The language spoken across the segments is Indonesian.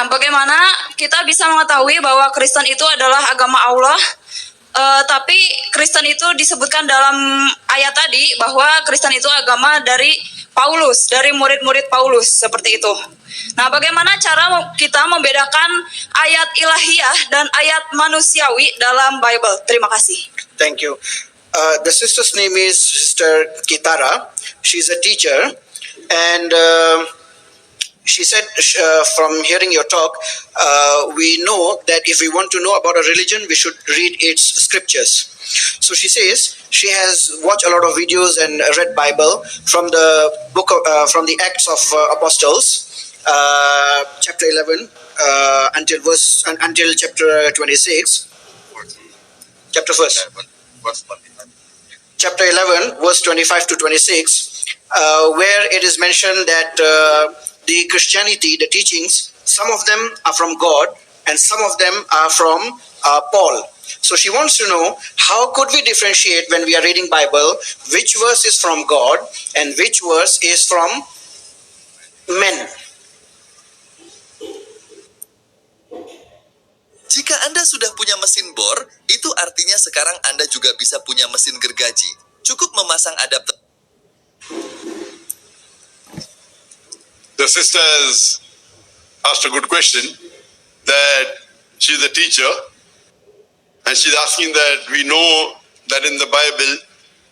Nah, bagaimana kita bisa mengetahui bahwa Kristen itu adalah agama Allah? Tapi Kristen itu disebutkan dalam ayat tadi bahwa Kristen itu agama dari Paulus, dari murid-murid Paulus, seperti itu. Nah, bagaimana cara kita membedakan ayat ilahiyah dan ayat manusiawi dalam Bible? Terima kasih. Thank you. The sister's name is Sister Kitara. She's a teacher, and she said, from hearing your talk, we know that if we want to know about a religion, we should read its scriptures. So she says she has watched a lot of videos and read Bible from the book of, from the Acts of Apostles, chapter 11 until chapter 26. Chapter first. Chapter 11, verse 25 to 26, where it is mentioned that the Christianity, the teachings, some of them are from God and some of them are from Paul. So she wants to know, how could we differentiate when we are reading Bible, which verse is from God and which verse is from men? Jika Anda sudah punya mesin bor, itu artinya sekarang Anda juga bisa punya mesin gergaji. Cukup memasang adapter. The sister has asked a good question, that she's a teacher and she's asking that we know that in the Bible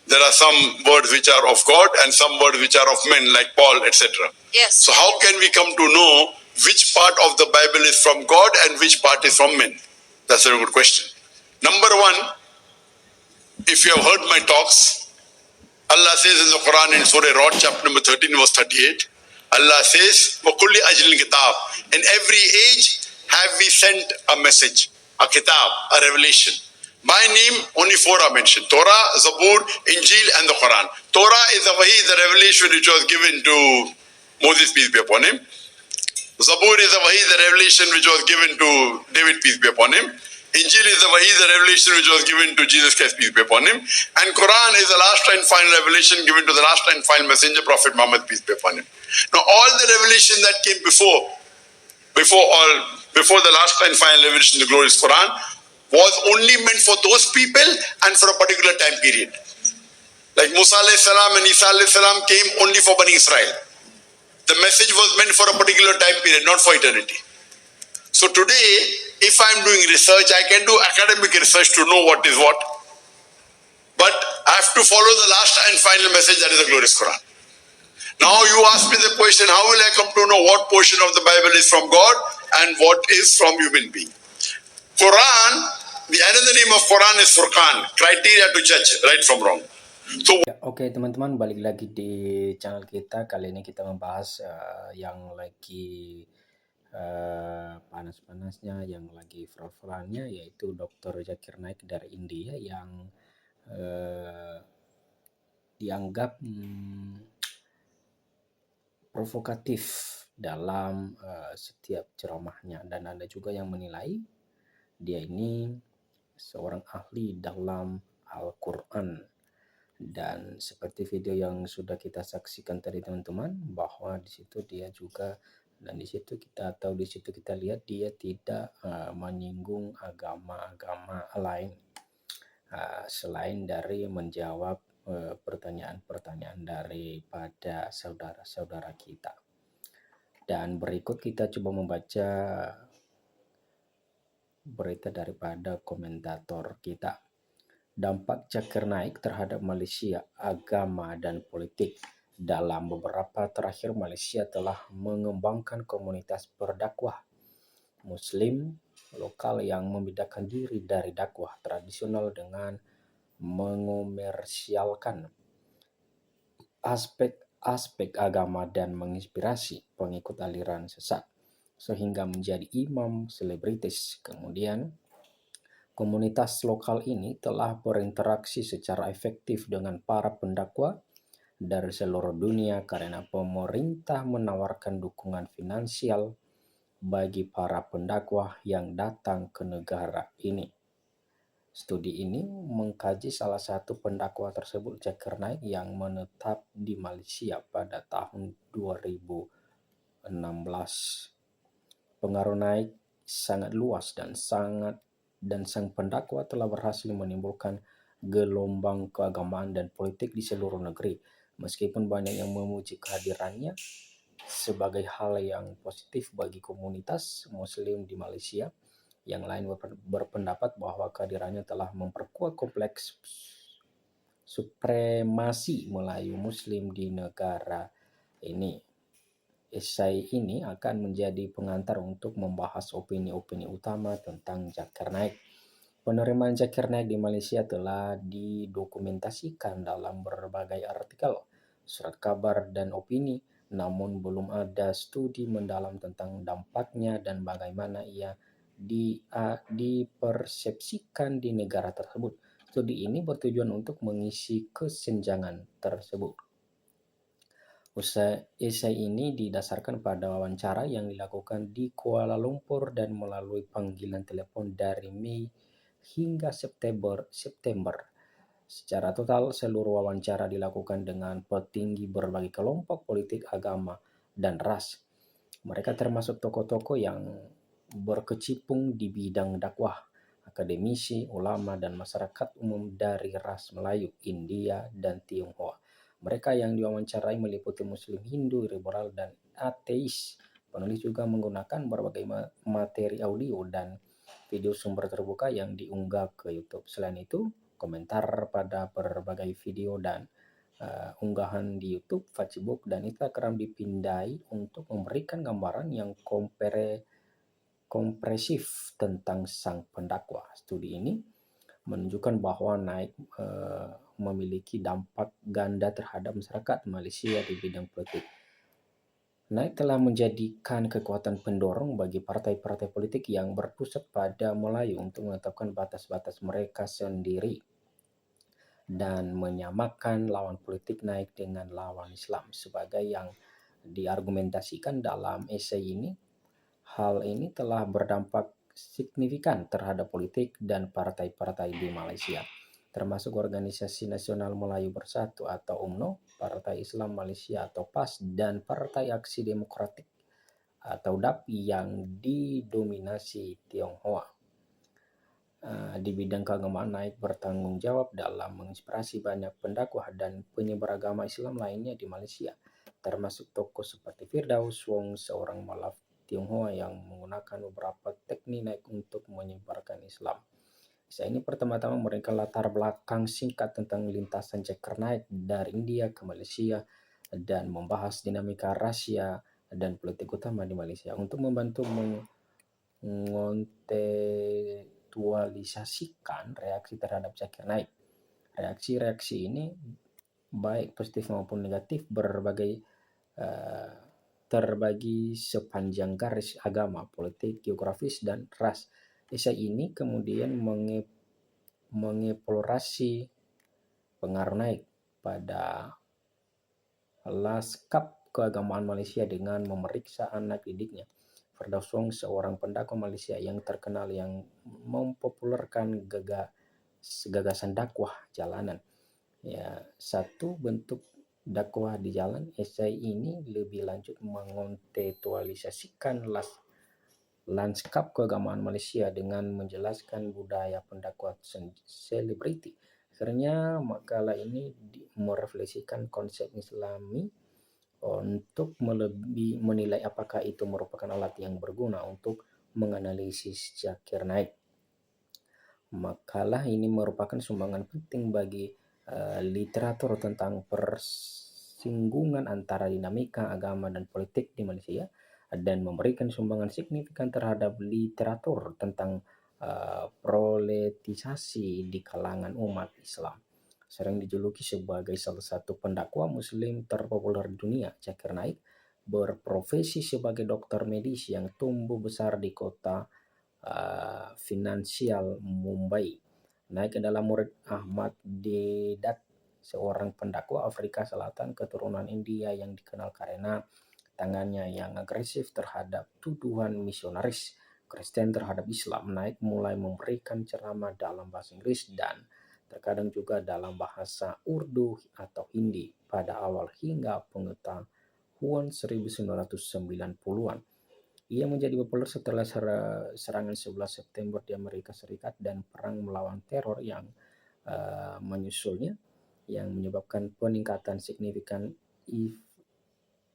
there are some words which are of God and some words which are of men, like Paul, etc. Yes. So how can we come to know which part of the Bible is from God and which part is from men? That's a very good question. Number one, if you have heard my talks, Allah says in the Quran in Surah Rod, chapter number 13, verse 38, Allah says, وَكُلِّ أَجْلٍ كِتَابٍ, in every age have we sent a message, a kitab, a revelation. By name, only four are mentioned: Torah, Zabur, Injil, and the Quran. Torah is the revelation which was given to Moses, peace be upon him. Zabur is the revelation which was given to David, peace be upon him. Injil is the revelation which was given to Jesus Christ, peace be upon him. And Quran is the last and final revelation given to the last and final messenger, Prophet Muhammad, peace be upon him. Now, all the revelation that came before the last and final revelation, the glorious Quran, was only meant for those people and for a particular time period. Like Musa alayhi salam and Isa alayhi salam came only for Bani Israel. The message was meant for a particular time period, not for eternity. So today, if I'm doing research, I can do academic research to know what is what. But I have to follow the last and final message, that is the glorious Quran. Now you ask me the question, how will I come to know what portion of the Bible is from God and what is from human being? Quran, the another name of Quran is Furqan, criteria to judge right from wrong. So Oke teman-teman, balik lagi di channel kita. Kali ini kita membahas yang lagi panas-panasnya, yang lagi viral-viralnya, yaitu Dr. Zakir Naik dari India yang dianggap provokatif dalam setiap ceramahnya, dan ada juga yang menilai dia ini seorang ahli dalam Al-Quran. Dan seperti video yang sudah kita saksikan tadi teman-teman, bahwa di situ dia juga, dan di situ kita lihat dia tidak menyinggung agama-agama lain selain dari menjawab pertanyaan-pertanyaan daripada saudara-saudara kita. Dan berikut kita coba membaca berita daripada komentator kita. Dampak Zakir Naik terhadap Malaysia, agama dan politik. Dalam beberapa terakhir, Malaysia telah mengembangkan komunitas berdakwah Muslim lokal yang membedakan diri dari dakwah tradisional dengan mengomersialkan aspek agama dan menginspirasi pengikut aliran sesat sehingga menjadi imam selebritis. Kemudian komunitas lokal ini telah berinteraksi secara efektif dengan para pendakwa dari seluruh dunia karena pemerintah menawarkan dukungan finansial bagi para pendakwah yang datang ke negara ini. Studi ini mengkaji salah satu pendakwa tersebut, Zakir Naik, yang menetap di Malaysia pada tahun 2016. pengaruh naik sangat luas dan sang pendakwa telah berhasil menimbulkan gelombang keagamaan dan politik di seluruh negeri. Meskipun banyak yang memuji kehadirannya sebagai hal yang positif bagi komunitas Muslim di Malaysia, yang lain berpendapat bahwa kehadirannya telah memperkuat kompleks supremasi Melayu Muslim di negara ini. Esai ini akan menjadi pengantar untuk membahas opini-opini utama tentang Zakir Naik. Penerimaan Zakir Naik di Malaysia telah didokumentasikan dalam berbagai artikel, surat kabar, dan opini, namun belum ada studi mendalam tentang dampaknya dan bagaimana ia dipersepsikan di negara tersebut. Studi ini bertujuan untuk mengisi kesenjangan tersebut. Esai ini didasarkan pada wawancara yang dilakukan di Kuala Lumpur dan melalui panggilan telepon dari Mei hingga September. Secara total, seluruh wawancara dilakukan dengan petinggi berbagai kelompok politik, agama, dan ras. Mereka termasuk tokoh-tokoh yang berkecimpung di bidang dakwah, akademisi, ulama, dan masyarakat umum dari ras Melayu, India, dan Tionghoa. Mereka yang diwawancarai meliputi Muslim, Hindu, liberal, dan ateis. Penulis juga menggunakan berbagai materi audio dan video sumber terbuka yang diunggah ke YouTube. Selain itu, komentar pada berbagai video dan unggahan di YouTube, Facebook, dan Instagram dipindai untuk memberikan gambaran yang kompresif tentang sang pendakwa. Studi ini menunjukkan bahwa Naik memiliki dampak ganda terhadap masyarakat Malaysia di bidang politik. Naik telah menjadikan kekuatan pendorong bagi partai-partai politik yang berpusat pada Melayu untuk menetapkan batas-batas mereka sendiri dan menyamakan lawan politik Naik dengan lawan Islam. Sebagai yang diargumentasikan dalam esai ini, hal ini telah berdampak signifikan terhadap politik dan partai-partai di Malaysia, termasuk Organisasi Nasional Melayu Bersatu atau UMNO, Partai Islam Malaysia atau PAS, dan Partai Aksi Demokratik atau DAP yang didominasi Tionghoa. Di bidang keagamaan, Naik bertanggung jawab dalam menginspirasi banyak pendakwah dan penyebar agama Islam lainnya di Malaysia, termasuk tokoh seperti Firdaus Wong, seorang mualaf Tionghoa yang menggunakan beberapa teknik Naik untuk menyebarkan Islam. Saya ini pertama-tama memberikan latar belakang singkat tentang lintasan Zakir Naik dari India ke Malaysia dan membahas dinamika rahasia dan politik utama di Malaysia untuk membantu mengontekstualisasikan reaksi terhadap Zakir Naik. Reaksi-reaksi ini baik positif maupun negatif terbagi sepanjang garis agama, politik, geografis, dan ras. Esai ini kemudian mengeksplorasi pengaruh Naik pada lanskap keagamaan Malaysia dengan memeriksa anak didiknya, Firdaus Wong, seorang pendakwa Malaysia yang terkenal yang mempopulerkan gagasan dakwah jalanan. Satu bentuk dakwah di jalan. Esai ini lebih lanjut mengontekstualisasikan lanskap keagamaan Malaysia dengan menjelaskan budaya pendakwa selebriti. Akhirnya, makalah ini merefleksikan konsep Islami untuk menilai apakah itu merupakan alat yang berguna untuk menganalisis Zakir Naik. Makalah ini merupakan sumbangan penting bagi literatur tentang persinggungan antara dinamika agama dan politik di Malaysia dan memberikan sumbangan signifikan terhadap literatur tentang proletisasi di kalangan umat Islam. Sering dijuluki sebagai salah satu pendakwa Muslim terpopuler di dunia, Zakir Naik berprofesi sebagai dokter medis yang tumbuh besar di kota finansial Mumbai. Naik adalah murid Ahmad Deedat, seorang pendakwa Afrika Selatan keturunan India yang dikenal karena tangannya yang agresif terhadap tuduhan misionaris Kristen terhadap Islam. Naik mulai memberikan ceramah dalam bahasa Inggris dan terkadang juga dalam bahasa Urdu atau Hindi pada awal hingga pengetahuan 1990-an. Ia menjadi populer setelah serangan 11 September di Amerika Serikat dan perang melawan teror yang menyusulnya, yang menyebabkan peningkatan signifikan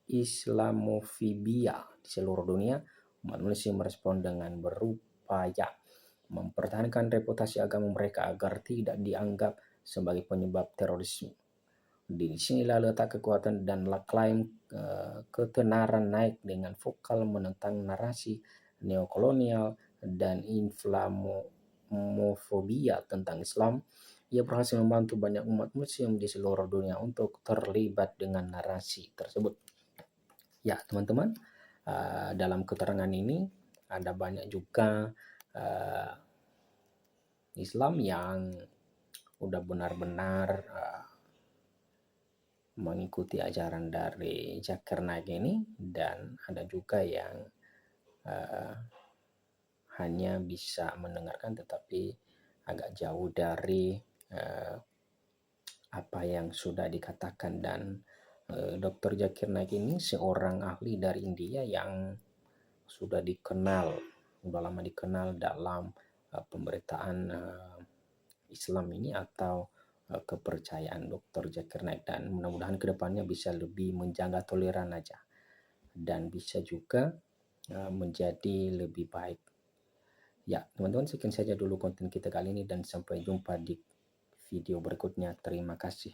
Islamofobia di seluruh dunia. Umat Muslim merespon dengan berupaya mempertahankan reputasi agama mereka agar tidak dianggap sebagai penyebab terorisme. Di sinilah letak kekuatan dan klaim ketenaran naik dengan vokal menentang narasi neokolonial dan Islamofobia tentang Islam. Ia berhasil membantu banyak umat Muslim di seluruh dunia untuk terlibat dengan narasi tersebut. Ya, teman-teman, dalam keterangan ini ada banyak juga Islam yang udah benar-benar mengikuti ajaran dari Zakir Naik ini, dan ada juga yang hanya bisa mendengarkan tetapi agak jauh dari apa yang sudah dikatakan. Dan Dr. Zakir Naik ini seorang ahli dari India yang sudah lama dikenal dalam pemberitaan Islam ini atau kepercayaan Dr. Zakir Naik, dan mudah-mudahan kedepannya bisa lebih menjaga toleran aja dan bisa juga menjadi lebih baik. Ya, teman-teman, sekian saja dulu konten kita kali ini dan sampai jumpa di video berikutnya. Terima kasih.